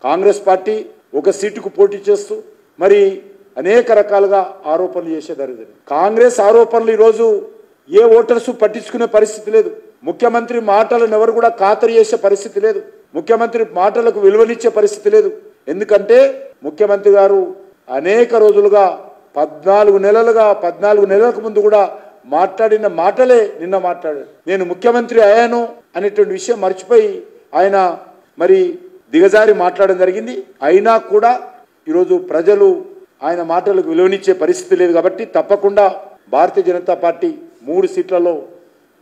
Congress party ఒక సీటుకు పోటీ చేస్తూ మరి అనేక రకాలుగా ఆరోపణలు చేసేదారు. కాంగ్రెస్ ఆరోపణలు ఈరోజు ఏ ఓటర్స్ పట్టించుకునే పరిస్థితి లేదు. ముఖ్యమంత్రి మాటలను ఎవరు కూడా ఖాతరు చేసే పరిస్థితి లేదు. ముఖ్యమంత్రి మాటలకు విలువనిచ్చే పరిస్థితి లేదు. ఎందుకంటే ముఖ్యమంత్రి గారు అనేక రోజులుగా 14 నెలలకు ముందు కూడా మాట్లాడిన మాటలే నిన్న మాట్లాడారు. నేను ముఖ్యమంత్రి అయ్యాను అనేటువంటి విషయం మర్చిపోయి ఆయన మరి దిగజారి మాట్లాడడం జరిగింది. అయినా కూడా ఈరోజు ప్రజలు ఆయన మాటలకు విలువనిచ్చే పరిస్థితి లేదు. కాబట్టి తప్పకుండా భారతీయ జనతా పార్టీ 3 సీట్లలో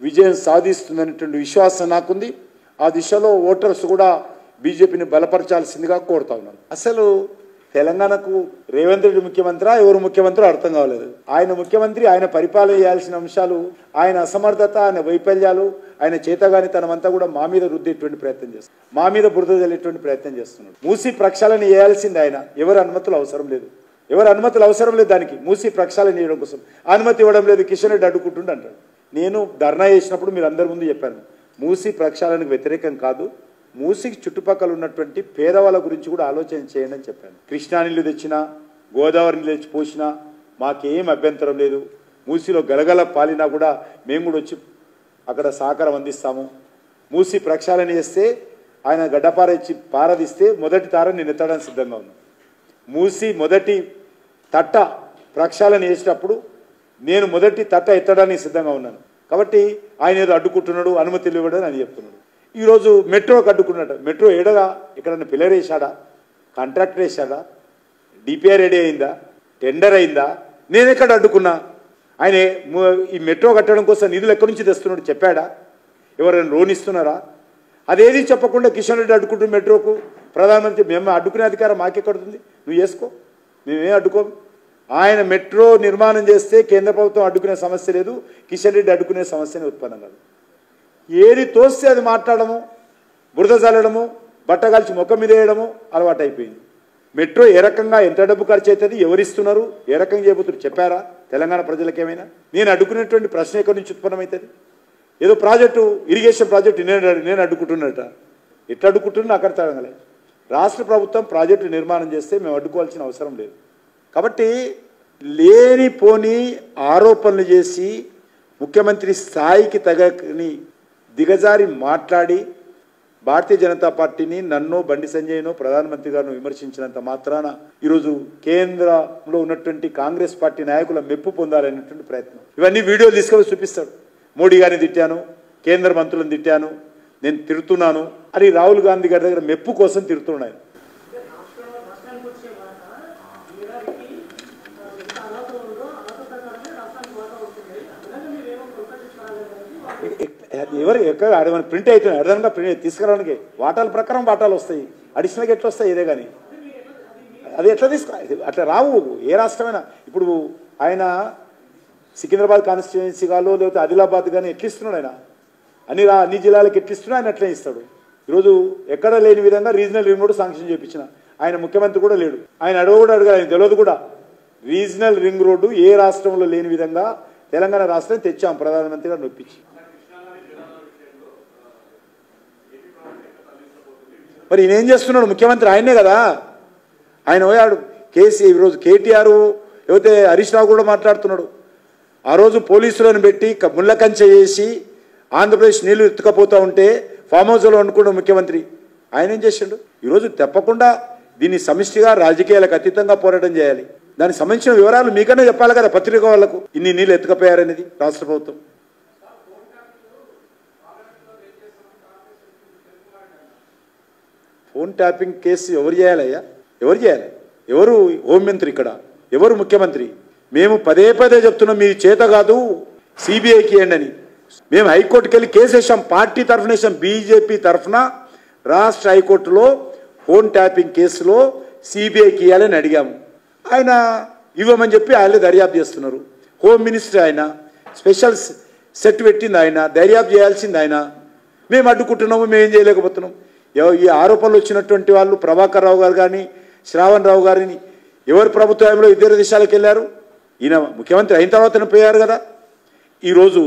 విజయం సాధిస్తుందనేటువంటి విశ్వాసం నాకుంది. ఆ దిశలో ఓటర్స్ కూడా బీజేపీని బలపరచాల్సిందిగా కోరుతా ఉన్నాను. అసలు తెలంగాణకు రేవంత్ రెడ్డి ముఖ్యమంత్రి ఎవరు ముఖ్యమంత్రి అర్థం కావలేదు. ఆయన ముఖ్యమంత్రి, ఆయన పరిపాలన చేయాల్సిన అంశాలు, ఆయన అసమర్థత, ఆయన వైఫల్యాలు, ఆయన చేతగానితనమంతా కూడా మా మీద రుద్దేటువంటి ప్రయత్నం చేస్తున్నారు, మా మీద బురద జల్లేటువంటి ప్రయత్నం చేస్తున్నాడు. మూసి ప్రక్షాళన చేయాల్సింది ఆయన. ఎవరు అనుమతులు అవసరం లేదు, దానికి మూసి ప్రక్షాళన చేయడం కోసం అనుమతి ఇవ్వడం లేదు. కిషన్ రెడ్డి అడ్డుకుంటుండ అంటాడు. నేను ధర్నా చేసినప్పుడు మీరు అందరి ముందు చెప్పాను, మూసి ప్రక్షాళనకు వ్యతిరేకం కాదు, మూసికి చుట్టుపక్కల ఉన్నటువంటి పేదవాళ్ళ గురించి కూడా ఆలోచన చేయండి అని చెప్పాను. కృష్ణా నీళ్లు తెచ్చినా, గోదావరి నీళ్ళు తెచ్చి పోసినా మాకేం అభ్యంతరం లేదు. మూసిలో గలగల పాలినా కూడా మేము కూడా వచ్చి అక్కడ సహకారం అందిస్తాము. మూసి ప్రక్షాళన చేస్తే ఆయన గడ్డపార ఇచ్చి పారదిస్తే మొదటి తార నేను ఎత్తడానికి సిద్ధంగా ఉన్నాను. మూసి మొదటి తట్ట ప్రక్షాళన చేసేటప్పుడు నేను మొదటి తట్ట ఎత్తడానికి సిద్ధంగా ఉన్నాను. కాబట్టి ఆయన ఏదో అడ్డుకుంటున్నాడు, అనుమతులు ఇవ్వడం అని చెప్తున్నాడు. ఈరోజు మెట్రోకి అడ్డుకున్నాడు. మెట్రో ఏడగా ఎక్కడన్నా పిల్లర్ వేసాడా, కాంట్రాక్టర్ వేసాడా, డిపిఆర్ రెడీ అయిందా, టెండర్ అయిందా? నేను ఎక్కడ అడ్డుకున్నా? ఆయన ఈ మెట్రో కట్టడం కోసం నిధులు ఎక్కడి నుంచి తెస్తున్నాడు చెప్పాడా? ఎవరైనా లోన్ ఇస్తున్నారా? అదేది చెప్పకుండా కిషన్ రెడ్డి అడ్డుకుంటున్న మెట్రోకు ప్రధానమంత్రి మేము అడ్డుకునే అధికారం మాకెక్కడుతుంది? నువ్వు చేసుకో, మేమేం అడ్డుకోము. ఆయన మెట్రో నిర్మాణం చేస్తే కేంద్ర ప్రభుత్వం అడ్డుకునే సమస్య లేదు, కిషన్ రెడ్డి అడ్డుకునే సమస్యనే ఉత్పన్నం కాదు. ఏది తోస్తే అది మాట్లాడము, బురద చల్లడము, బట్టగాల్చి ముఖం మీద వేయడము అలవాటు అయిపోయింది. మెట్రో ఏ రకంగా ఎంత డబ్బు ఖర్చు అవుతుంది, ఎవరిస్తున్నారు, ఏ రకంగా చేయబోతున్నారు చెప్పారా తెలంగాణ ప్రజలకు ఏమైనా? నేను అడ్డుకునేటువంటి ప్రశ్న ఎక్కడి నుంచి ఉత్పన్నమవుతుంది? ఏదో ప్రాజెక్టు, ఇరిగేషన్ ప్రాజెక్టు నేను అడ్డుకుంటున్నట. ఎట్లా అడ్డుకుంటున్నా అక్కడ తగ్గలే. రాష్ట్ర ప్రభుత్వం ప్రాజెక్టు నిర్మాణం చేస్తే మేము అడ్డుకోవాల్సిన అవసరం లేదు. కాబట్టి లేనిపోని ఆరోపణలు చేసి ముఖ్యమంత్రి స్థాయికి తగని దిగజారి మాట్లాడి భారతీయ జనతా పార్టీని నన్ను, బండి సంజయ్ను, ప్రధానమంత్రి గారిని విమర్శించినంత మాత్రాన ఈరోజు కేంద్రంలో ఉన్నటువంటి కాంగ్రెస్ పార్టీ నాయకుల మెప్పు పొందాలనేటువంటి ప్రయత్నం. ఇవన్నీ వీడియోలు తీసుకొని చూపిస్తాడు. మోడీ గారిని తిట్టాను, కేంద్ర మంత్రులను తిట్టాను, నేను తిడుతున్నాను అని రాహుల్ గాంధీ గారి దగ్గర మెప్పు కోసం తిడుతున్నాను. ఎవరు ఎక్కడ అడగని ప్రింట్ అవుతున్నాయి, అర్థంగా ప్రింట్ తీసుకురావడానికి వాటాల ప్రకారం వాటాలు వస్తాయి, అడిషనల్గా ఎట్లా వస్తాయి ఇదే. కానీ అది ఎట్లా అట్లా రావు ఏ రాష్ట్రమైనా. ఇప్పుడు ఆయన సికింద్రాబాద్ కాన్స్టిట్యుయెన్సీ కాలో లేకపోతే ఆదిలాబాద్ కానీ ఎట్లా ఇస్తున్నాడు ఆయన? అన్ని జిల్లాలకు ఎట్లా ఇస్తున్నా ఆయన ఎట్లా ఇస్తాడు? ఈరోజు ఎక్కడ లేని విధంగా రీజనల్ రింగ్ రోడ్ శాంక్షన్ చేయించిన ఆయన ముఖ్యమంత్రి కూడా లేడు. ఆయన అడగ కూడా అడగాలి, ఆయన తెలియదు కూడా. రీజనల్ రింగ్ రోడ్డు ఏ రాష్ట్రంలో లేని విధంగా తెలంగాణ రాష్ట్రం తెచ్చాం ప్రధానమంత్రి గారు నొప్పించి. మరి ఈయన ఏం చేస్తున్నాడు? ముఖ్యమంత్రి ఆయనే కదా. ఆయన పోయాడు ఈరోజు కేటీఆర్ లేకపోతే హరీష్ రావు కూడా మాట్లాడుతున్నాడు. ఆ రోజు పోలీసులను పెట్టి ముళ్ళ కంచె చేసి ఆంధ్రప్రదేశ్ నీళ్లు ఎత్తుకపోతూ ఉంటే ఫామ్ హౌస్లో అనుకున్న ముఖ్యమంత్రి ఆయన ఏం చేసిండు? ఈరోజు తప్పకుండా దీన్ని సమిష్టిగా రాజకీయాలకు అతీతంగా పోరాటం చేయాలి. దానికి సంబంధించిన వివరాలు మీకన్నా చెప్పాలి కదా పత్రిక వాళ్ళకు, ఇన్ని నీళ్ళు ఎత్తుకపోయారనేది రాష్ట్ర ప్రభుత్వం. ఫోన్ ట్యాపింగ్ కేసు ఎవరు చేయాలయ్యా? ఎవరు చేయాలి? ఎవరు హోంమంత్రి ఇక్కడ? ఎవరు ముఖ్యమంత్రి? మేము పదే చెప్తున్నాం, మీ చేత కాదు సిబిఐకి ఇవ్వండి అని. మేము హైకోర్టుకి వెళ్ళి కేసు వేసాం, పార్టీ తరఫున వేసాం, బీజేపీ తరఫున రాష్ట్ర హైకోర్టులో ఫోన్ ట్యాపింగ్ కేసులో సిబిఐకి ఇవ్వాలని అడిగాము. ఆయన ఇవ్వమని చెప్పి ఆయన దర్యాప్తు చేస్తున్నారు. హోమ్ మినిస్టర్ ఆయన, స్పెషల్ సెట్ పెట్టింది ఆయన, దర్యాప్తు చేయాల్సింది ఆయన. మేము అడ్డుకుంటున్నాము, మేమేం చేయలేకపోతున్నాం. ఈ ఆరోపణలు వచ్చినటువంటి వాళ్ళు ప్రభాకర్ రావు గారు కానీ శ్రావణ్ రావు గారిని ఎవరు ప్రభుత్వంలో ఇతర దేశాలకు వెళ్ళారు? ఈయన ముఖ్యమంత్రి అయిన తర్వాతనే పోయారు కదా. ఈరోజు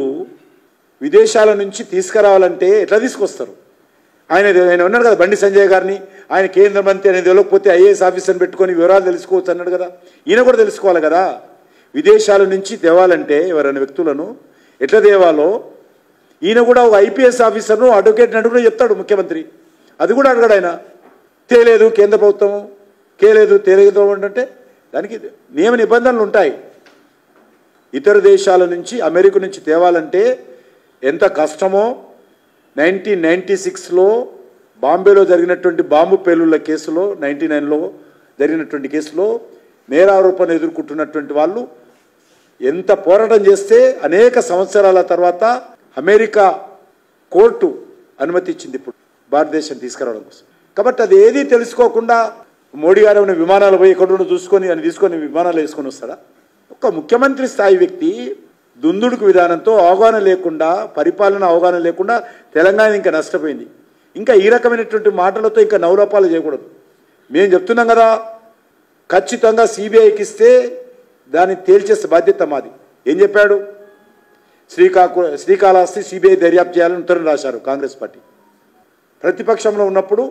విదేశాల నుంచి తీసుకురావాలంటే ఎట్లా తీసుకొస్తారు? ఆయన ఉన్నాడు కదా బండి సంజయ్ గారిని, ఆయన కేంద్ర మంత్రి అనేది తెలియకపోతే ఐఏఎస్ ఆఫీసర్ని పెట్టుకొని వివరాలు తెలుసుకోవచ్చు అన్నాడు కదా. ఈయన కూడా తెలుసుకోవాలి కదా. విదేశాల నుంచి తేవాలంటే ఎవరైనా వ్యక్తులను ఎట్లా తేవాలో ఈయన కూడా ఒక ఐపీఎస్ ఆఫీసర్ను అడ్వకేట్ అని కూడా చెప్తాడు ముఖ్యమంత్రి. అది కూడా అడగడు ఆయన. తేలేదు కేంద్ర ప్రభుత్వం, తేలేదు అంటే దానికి నియమ నిబంధనలు ఉంటాయి. ఇతర దేశాల నుంచి అమెరికా నుంచి తేవాలంటే ఎంత కష్టమో 1996లో బాంబేలో జరిగినటువంటి బాంబు పేలుళ్ల కేసులో 99లో జరిగినటువంటి కేసులో నేరారోపణ ఎదుర్కొంటున్నటువంటి వాళ్ళు ఎంత పోరాటం చేస్తే అనేక సంవత్సరాల తర్వాత అమెరికా కోర్టు అనుమతి ఇచ్చింది ఇప్పుడు భారతదేశం తీసుకురావడం కోసం. కాబట్టి అది ఏది తెలుసుకోకుండా మోడీ గారు ఏమైనా విమానాలు పోయి ఎక్కడో చూసుకొని అని తీసుకొని విమానాలు వేసుకొని వస్తాడా? ఒక ముఖ్యమంత్రి స్థాయి వ్యక్తి దుందుడుకు విధానంతో అవగాహన లేకుండా, పరిపాలన అవగాహన లేకుండా తెలంగాణ ఇంకా నష్టపోయింది. ఇంకా ఈ రకమైనటువంటి మాటలతో ఇంకా నవలోపాలు చేయకూడదు. మేము చెప్తున్నాం కదా, ఖచ్చితంగా సిబిఐకి ఇస్తే దాన్ని తేల్చేసే బాధ్యత మాది. ఏం చెప్పాడు? శ్రీకాళహస్తి సిబిఐ దర్యాప్తు చేయాలని ఉత్తరం రాశారు కాంగ్రెస్ పార్టీ. ప్రతిపక్షంలో ఉన్నప్పుడు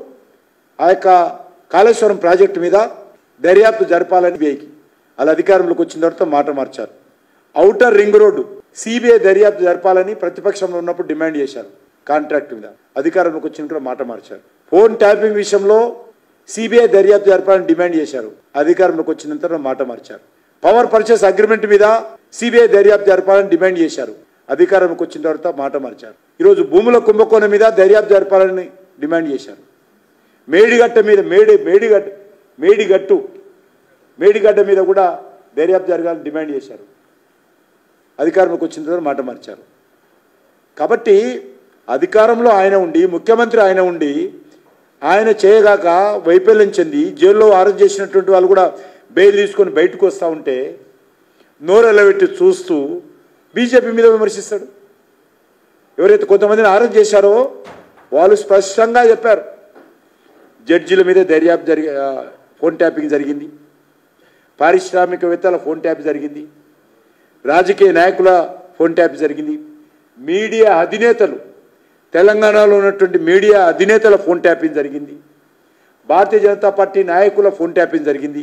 ఆ యొక్క కాళేశ్వరం ప్రాజెక్టు మీద దర్యాప్తు జరపాలని సిబిఐకి, వాళ్ళ అధికారంలోకి వచ్చిన తర్వాత మాట మార్చారు. ఔటర్ రింగ్ రోడ్డు సిబిఐ దర్యాప్తు జరపాలని ప్రతిపక్షంలో ఉన్నప్పుడు డిమాండ్ చేశారు. కాంట్రాక్ట్ మీద అధికారంలోకి వచ్చిన కూడా మాట మార్చారు. ఫోన్ ట్యాపింగ్ విషయంలో సిబిఐ దర్యాప్తు జరపాలని డిమాండ్ చేశారు. అధికారంలోకి వచ్చిన తర్వాత మాట మార్చారు. పవర్ పర్చేస్ అగ్రిమెంట్ మీద సిబిఐ దర్యాప్తు జరపాలని డిమాండ్ చేశారు. అధికారంలోకి వచ్చిన తర్వాత మాట మార్చారు. ఈరోజు భూముల కుంభకోణం మీద దర్యాప్తు జరపాలని డిమాండ్ చేశారు. మేడిగడ్డ మీద మేడిగడ్డ మీద కూడా దర్యాప్తు జరగాలని డిమాండ్ చేశారు. అధికారంలోకి వచ్చిన తర్వాత మాట మార్చారు. కాబట్టి అధికారంలో ఆయన ఉండి, ముఖ్యమంత్రి ఆయన ఉండి, ఆయన చేయగాక వైఫల్యం చెంది జైల్లో అరెస్ట్ చేసినటువంటి వాళ్ళు కూడా బెయిల్ తీసుకొని బయటకు వస్తూ ఉంటే నోరెల్లబెట్టి చూస్తూ బీజేపీ మీద విమర్శిస్తాడు. ఎవరైతే కొంతమందిని అరెస్ట్ చేశారో వాళ్ళు స్పష్టంగా చెప్పారు, జడ్జీల మీద దర్యాప్తు ఫోన్ ట్యాపింగ్ జరిగింది, పారిశ్రామికవేత్తల ఫోన్ ట్యాప్ జరిగింది, రాజకీయ నాయకుల ఫోన్ ట్యాప్ జరిగింది, మీడియా అధినేతలు, తెలంగాణలో ఉన్నటువంటి మీడియా అధినేతల ఫోన్ ట్యాపింగ్ జరిగింది, భారతీయ జనతా పార్టీ నాయకుల ఫోన్ ట్యాపింగ్ జరిగింది,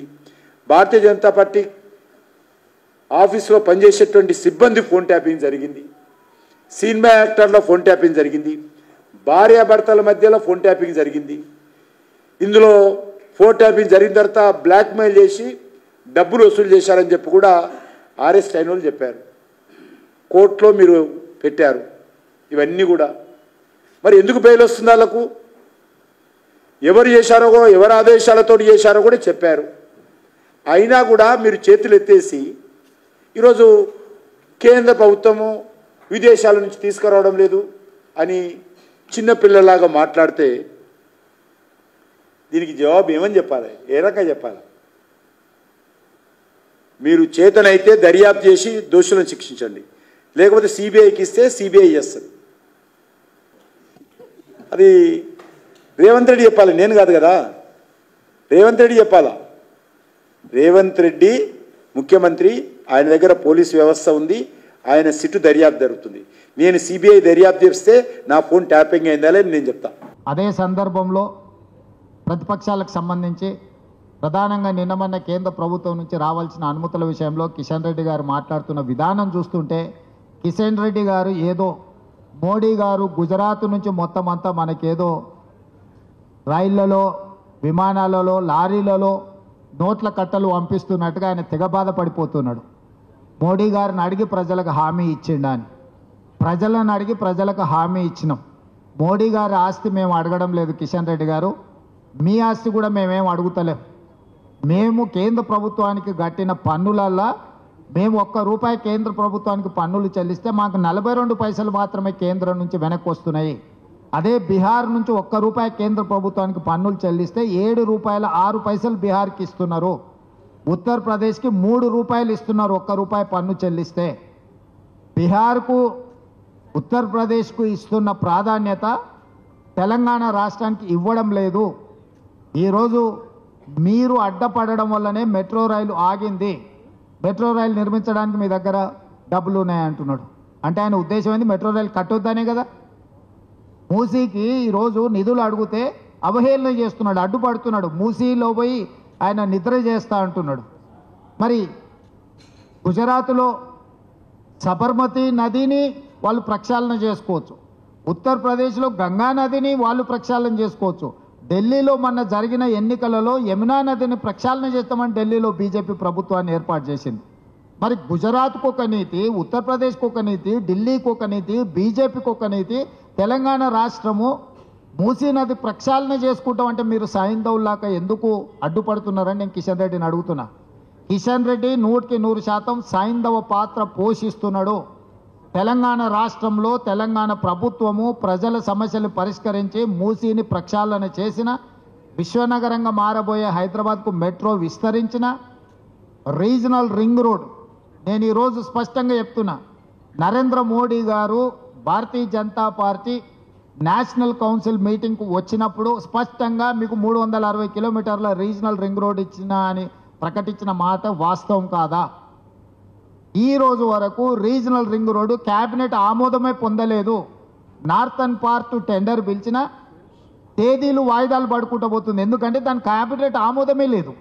భారతీయ జనతా పార్టీ ఆఫీసులో పనిచేసేటువంటి సిబ్బంది ఫోన్ ట్యాపింగ్ జరిగింది, సినిమా యాక్టర్ల ఫోన్ ట్యాపింగ్ జరిగింది, భార్యాభర్తల మధ్యలో ఫోన్ ట్యాపింగ్ జరిగింది. ఇందులో ఫోన్ ట్యాపింగ్ జరిగిన తర్వాత బ్లాక్మెయిల్ చేసి డబ్బులు వసూలు చేశారని చెప్పి కూడా అరెస్ట్ అయిన వాళ్ళు చెప్పారు. కోర్టులో మీరు పెట్టారు ఇవన్నీ కూడా. మరి ఎందుకు బెయిల్ వస్తుంది వాళ్ళకు? ఎవరు చేశారో, ఎవరు ఆదేశాలతో చేశారో కూడా చెప్పారు. అయినా కూడా మీరు చేతులు ఎత్తేసి ఈరోజు కేంద్ర ప్రభుత్వము విదేశాల నుంచి తీసుకురావడం లేదు అని చిన్నపిల్లలాగా మాట్లాడితే దీనికి జవాబు ఏమని చెప్పాలి? ఏ రకంగా చెప్పాలి? మీరు చేతనైతే దర్యాప్తు చేసి దోషులను శిక్షించండి, లేకపోతే సిబిఐకి ఇస్తే సిబిఐ చేస్తుంది. అది రేవంత్ రెడ్డి చెప్పాలి, నేను కాదు కదా. రేవంత్ రెడ్డి చెప్పాలా. రేవంత్ రెడ్డి ముఖ్యమంత్రి, ఆయన దగ్గర పోలీస్ వ్యవస్థ ఉంది, ఆయన సిట్టు దర్యాప్తు జరుగుతుంది. నేను సిబిఐ దర్యాప్తు చేస్తే నా ఫోన్ ట్యాపింగ్ అయిందా అని నేను చెప్తా. అదే సందర్భంలో ప్రతిపక్షాలకు సంబంధించి ప్రధానంగా నిన్నమన్న కేంద్ర ప్రభుత్వం నుంచి రావాల్సిన అనుమతుల విషయంలో కిషన్ రెడ్డి గారు మాట్లాడుతున్న విధానం చూస్తుంటే కిషన్ రెడ్డి గారు ఏదో మోడీ గారు గుజరాత్ నుంచి మొత్తం అంతా మనకేదో రైళ్లలో, విమానాలలో, లారీలలో నోట్ల కట్టలు పంపిస్తున్నట్టుగా ఆయన తెగ బాధపడిపోతున్నాడు. మోడీ గారిని అడిగి ప్రజలకు హామీ ఇచ్చిండా అని. ప్రజలను అడిగి ప్రజలకు హామీ ఇచ్చినాం. మోడీ గారి ఆస్తి మేము అడగడం లేదు కిషన్ రెడ్డి గారు, మీ ఆస్తి కూడా మేమేం అడుగుతలేం. మేము కేంద్ర ప్రభుత్వానికి కట్టిన పన్నులల్లా మేము ₹1 కేంద్ర ప్రభుత్వానికి పన్నులు చెల్లిస్తే మాకు 42 పైసలు మాత్రమే కేంద్రం నుంచి వెనక్కి వస్తున్నాయి. అదే బీహార్ నుంచి ₹1 కేంద్ర ప్రభుత్వానికి పన్నులు చెల్లిస్తే ₹7.06 బీహార్కి ఇస్తున్నారు. ఉత్తరప్రదేశ్కి ₹3 ఇస్తున్నారు ₹1 పన్ను చెల్లిస్తే. బీహార్కు, ఉత్తరప్రదేశ్కు ఇస్తున్న ప్రాధాన్యత తెలంగాణ రాష్ట్రానికి ఇవ్వడం లేదు. ఈరోజు మీరు అడ్డపడడం వల్లనే మెట్రో రైలు ఆగింది. మెట్రో రైలు నిర్మించడానికి మీ దగ్గర డబ్బులు ఉన్నాయంటున్నాడు. అంటే ఆయన ఉద్దేశం ఏంది? మెట్రో రైలు కట్టొద్దనే కదా. మూసీకి ఈరోజు నిధులు అడిగితే అవహేళన చేస్తున్నాడు, అడ్డుపడుతున్నాడు. మూసీలో పోయి ఆయన నిద్ర చేస్తా అంటున్నాడు. మరి గుజరాత్లో సబర్మతి నదిని వాళ్ళు ప్రక్షాళన చేసుకోవచ్చు, ఉత్తరప్రదేశ్లో గంగా నదిని వాళ్ళు ప్రక్షాళన చేసుకోవచ్చు. ఢిల్లీలో మొన్న జరిగిన ఎన్నికలలో యమునా నదిని ప్రక్షాళన చేస్తామని ఢిల్లీలో బీజేపీ ప్రభుత్వాన్ని ఏర్పాటు చేసింది. మరి గుజరాత్కు ఒక నీతి, ఉత్తరప్రదేశ్కు ఒక నీతి, ఢిల్లీకి ఒక నీతి, బీజేపీకి ఒక నీతి, తెలంగాణ రాష్ట్రము మూసీ నది ప్రక్షాళన చేసుకుంటాం అంటే మీరు సైంధవులాగా ఎందుకు అడ్డుపడుతున్నారని నేను కిషన్ రెడ్డిని అడుగుతున్నా. కిషన్ రెడ్డి 100% సైంధవ పాత్ర పోషిస్తున్నాడు. తెలంగాణ రాష్ట్రంలో తెలంగాణ ప్రభుత్వము ప్రజల సమస్యలు పరిష్కరించి మూసీని ప్రక్షాళన చేసిన, విశ్వనగరంగా మారబోయే హైదరాబాద్కు మెట్రో విస్తరించిన, రీజనల్ రింగ్ రోడ్, నేను ఈరోజు స్పష్టంగా చెప్తున్నా, నరేంద్ర మోడీ గారు Bharatiya Janata party national council మీటింగ్కు వచ్చినప్పుడు స్పష్టంగా మీకు 360 కిలోమీటర్ల రీజనల్ రింగ్ రోడ్ ఇచ్చిన అని ప్రకటించిన మాట వాస్తవం కాదా? ఈ రోజు వరకు రీజనల్ రింగ్ రోడ్డు క్యాబినెట్ ఆమోదమే పొందలేదు. నార్థన్ పార్ట్ టెండర్ పిలిచిన తేదీలు వాయిదాలు పడుకుంటూ పోతుంది, ఎందుకంటే దాని క్యాబినెట్ ఆమోదమే లేదు.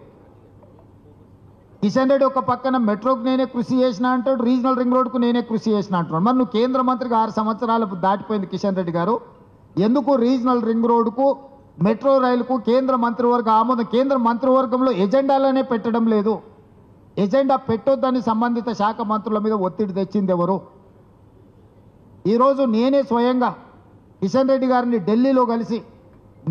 కిషన్ రెడ్డి ఒక పక్కన మెట్రోకు నేనే కృషి చేసిన అంటాడు, రీజనల్ రింగ్ రోడ్కు నేనే కృషి చేసిన అంటున్నాడు. మరి నువ్వు కేంద్ర మంత్రికి 6 సంవత్సరాలు దాటిపోయింది కిషన్ రెడ్డి గారు, ఎందుకు రీజనల్ రింగ్ రోడ్కు మెట్రో రైలుకు కేంద్ర మంత్రివర్గ ఆమోదం, కేంద్ర మంత్రివర్గంలో ఎజెండాలనే పెట్టడం లేదు. ఎజెండా పెట్టొద్దని సంబంధిత శాఖ మంత్రుల మీద ఒత్తిడి తెచ్చింది ఎవరు? ఈరోజు నేనే స్వయంగా కిషన్ రెడ్డి గారిని ఢిల్లీలో కలిసి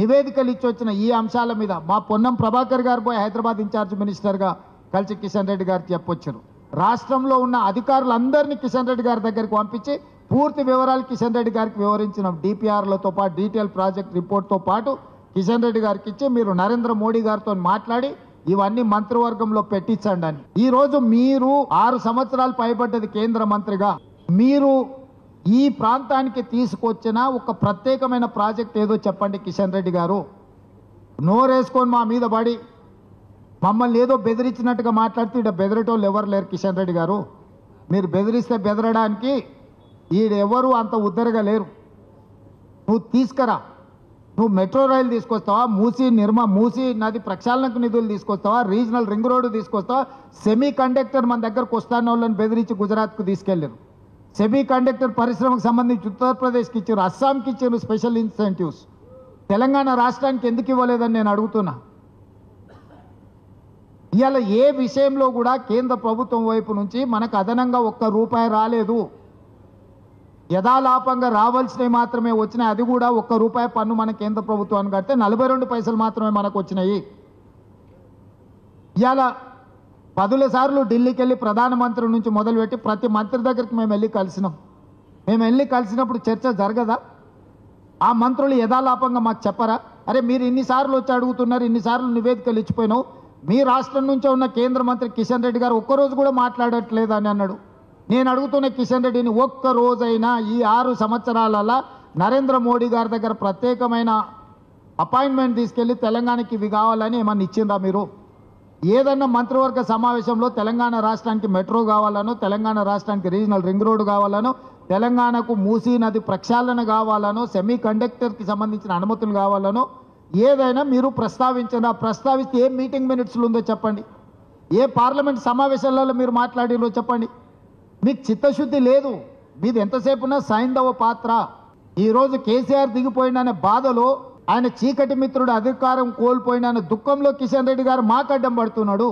నివేదికలు ఇచ్చి వచ్చిన ఈ అంశాల మీద మా పొన్నం ప్రభాకర్ గారు పోయి హైదరాబాద్ ఇన్ఛార్జ్ మినిస్టర్గా కలిసి కిషన్ రెడ్డి గారికి చెప్పొచ్చారు. రాష్ట్రంలో ఉన్న అధికారులందరినీ కిషన్ రెడ్డి గారి దగ్గరికి పంపించి పూర్తి వివరాలు కిషన్ రెడ్డి గారికి వివరించిన, డిపిఆర్లతో పాటు డీటెయిల్ ప్రాజెక్ట్ రిపోర్ట్తో పాటు కిషన్ రెడ్డి గారికి ఇచ్చి మీరు నరేంద్ర మోడీ గారితో మాట్లాడి ఇవన్నీ మంత్రివర్గంలో పెట్టించండి అని. ఈరోజు మీరు 6 సంవత్సరాలు పైబడ్డది కేంద్ర మంత్రిగా, మీరు ఈ ప్రాంతానికి తీసుకొచ్చిన ఒక ప్రత్యేకమైన ప్రాజెక్ట్ ఏదో చెప్పండి కిషన్ రెడ్డి గారు. నోరేసుకొని మా మీద పడి మమ్మల్ని ఏదో బెదిరించినట్టుగా మాట్లాడితే ఇక్కడ బెదిరేటోళ్ళు ఎవరు లేరు కిషన్ రెడ్డి గారు. మీరు బెదిరిస్తే బెదరడానికి ఈడెవరు అంత ఉద్దరగా లేరు. నువ్వు తీసుకురా, నువ్వు మెట్రో రైలు తీసుకొస్తావా, మూసీ నది ప్రక్షాళనకు నిధులు తీసుకొస్తావా, రీజనల్ రింగ్ రోడ్డు తీసుకొస్తావా, సెమీ కండక్టర్ మన దగ్గరకు వస్తాన వాళ్ళని బెదిరించి గుజరాత్కు తీసుకెళ్లారు. సెమీ కండక్టర్ పరిశ్రమకు సంబంధించి ఉత్తరప్రదేశ్కి ఇచ్చారు, అస్సాంకి ఇచ్చారు స్పెషల్ ఇన్సెంటివ్స్. తెలంగాణ రాష్ట్రానికి ఎందుకు ఇవ్వలేదని నేను అడుగుతున్నా. ఇవాళ ఏ విషయంలో కూడా కేంద్ర ప్రభుత్వం వైపు నుంచి మనకు అదనంగా ₹1 రాలేదు. యథాలాపంగా రావాల్సినవి మాత్రమే వచ్చినాయి. అది కూడా ₹1 పన్ను మన కేంద్ర ప్రభుత్వానికి కడితే 42 పైసలు మాత్రమే మనకు వచ్చినాయి. ఇవాళ 10 సార్లు ఢిల్లీకి వెళ్ళి ప్రధానమంత్రి నుంచి మొదలుపెట్టి ప్రతి మంత్రి దగ్గరికి మేము వెళ్ళి కలిసినాం. మేము వెళ్ళి కలిసినప్పుడు చర్చ జరగదా? ఆ మంత్రులు యథాలాపంగా మాకు చెప్పరా? అరే మీరు ఇన్నిసార్లు వచ్చి అడుగుతున్నారు, ఇన్నిసార్లు నివేదికలు ఇచ్చిపోయినావు, మీ రాష్ట్రం నుంచే ఉన్న కేంద్ర మంత్రి కిషన్ రెడ్డి గారు ఒక్కరోజు కూడా మాట్లాడట్లేదు అని అన్నాడు. నేను అడుగుతున్న కిషన్ రెడ్డిని, ఒక్కరోజైనా ఈ 6 సంవత్సరాలలో నరేంద్ర మోడీ గారి దగ్గర ప్రత్యేకమైన అపాయింట్మెంట్ తీసుకెళ్లి తెలంగాణకి ఇవి కావాలని ఏమన్నా ఇచ్చిందా మీరు? ఏదన్నా మంత్రివర్గ సమావేశంలో తెలంగాణ రాష్ట్రానికి మెట్రో కావాలనో, తెలంగాణ రాష్ట్రానికి రీజనల్ రింగ్ రోడ్డు కావాలనో, తెలంగాణకు మూసీ నది ప్రక్షాళన కావాలనో, సెమీ కండక్టర్కి సంబంధించిన అనుమతులు కావాలనో ఏదైనా మీరు ప్రస్తావించండి. ఆ ప్రస్తావిస్తే ఏ మీటింగ్ మినిట్స్లో ఉందో చెప్పండి, ఏ పార్లమెంట్ సమావేశాలలో మీరు మాట్లాడిరో చెప్పండి. మీకు చిత్తశుద్ధి లేదు, మీది ఎంతసేపు ఉన్నా సైంధవ పాత్ర. ఈరోజు కేసీఆర్ దిగిపోయిననే బాధలో, ఆయన చీకటి మిత్రుడు అధికారం కోల్పోయిన దుఃఖంలో కిషన్ రెడ్డి గారు మాకు అడ్డం పడుతున్నాడు.